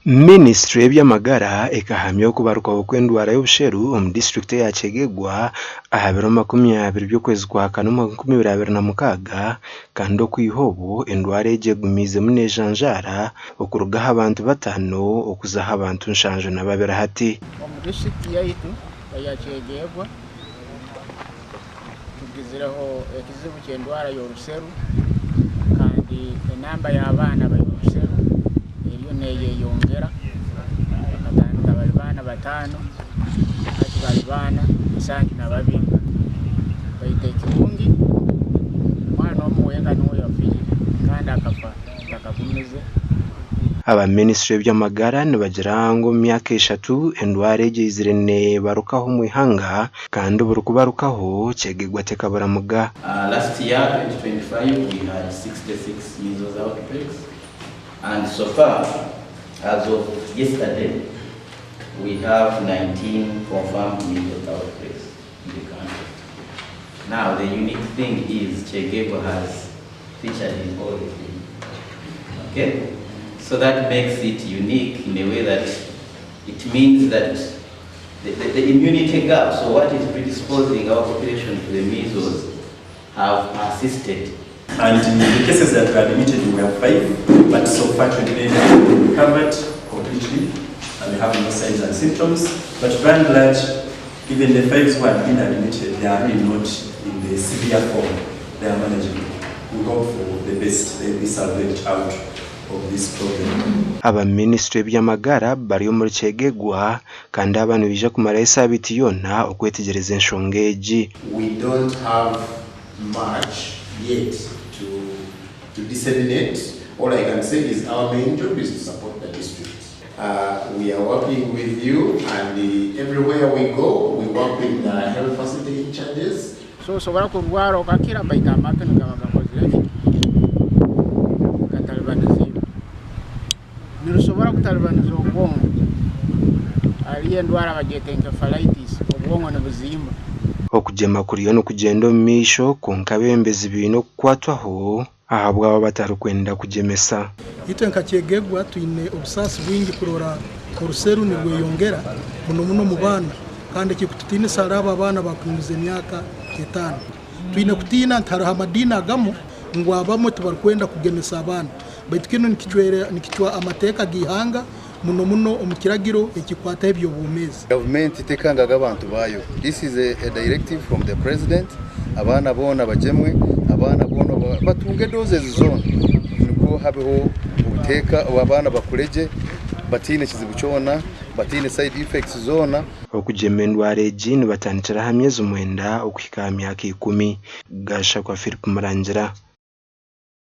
Ministry y'amagara ekahamya okubaruka okwendwara y'obusheru omu district ya Kyegegwa aha biro 20 by'okwezi kwa Kane 2026 kandi okwihobo endwara ejegumize munejanjara okuruga abantu batano okuza abantu 72 hati omu district yaitu ya Kyegegwa tugizireho ekizibu ky'endwara y'obusheru kandi enamba y'abaana b'obusheru eriyo neyeyongera bakatandika bali baana batano ati bali baana 72 baita ekirungi omwana omuwenga niwe yafiire kandi akafa takagumize. Aba ministry by'amagara nibagira ngo myaka 3 endwara ejeizire nebarukaho mu ihanga kandi buri kubarukaho Kyegegwa tekaburamuga. Last year 2025 we had 66 measles outbreaks, and so far as of yesterday we have 19 confirmed measles outbreaks in the country. Now the unique thing is Kyegegwa has featured in all of them. Okay, so that makes it unique in a way that it means that the immunity gap, so what is predisposing our population to the measles, have persisted. And in the cases that were admitted, we were 5, but so far 28 recovered completely and they have no signs and symptoms. But by and large, even the 5 who have been admitted, they are really not in the severe form. They are manageable. We hope for the best. They will be salvaged out of this problem. Aba ministry by'amagara bari muri Kyegegwa kandi abantu bije kumara isabiti yona okwetegereza enshonga eji. We don't have much yet to disseminate. All I can say is our main job is to support the district. We are working with you, and everywhere we go, we work with the health facility in charges. So sobara kurwara okakira baita makene kabagakozire katalibanizi nirusobora kutalibaniza obwongo ali endwara bagete encephalitis obwongo nebuzimba okujema kuriyo no kugenda omisho konkabembezi bino kwatwaho ahabwa aba batarukwenda kujemesa. Ite nka Kyegegwa tuine obusasi bwingi kurora oruseru nirweyongera muno mu bana kandi kikututine saraba abana bakwimize emyaka 5 tuine kutina ntaraha madina agamo ngo abamo tubarkwenda kugemesa abana baitu kino nikichwa amateka gihanga muno omukiragiro ekikwata ebyo bumezi. Government itekanga abantu bayo. This is a directive from the president. Abana bona bajemwe, abana bona batunge doses zone niko habeho ubuteka abana bakureje batine kizibu cyona batine side effects zona okujema endwara ejini batanikira hamye z'umwenda okuhika myaka 10 gasha kwa Philip Murangira.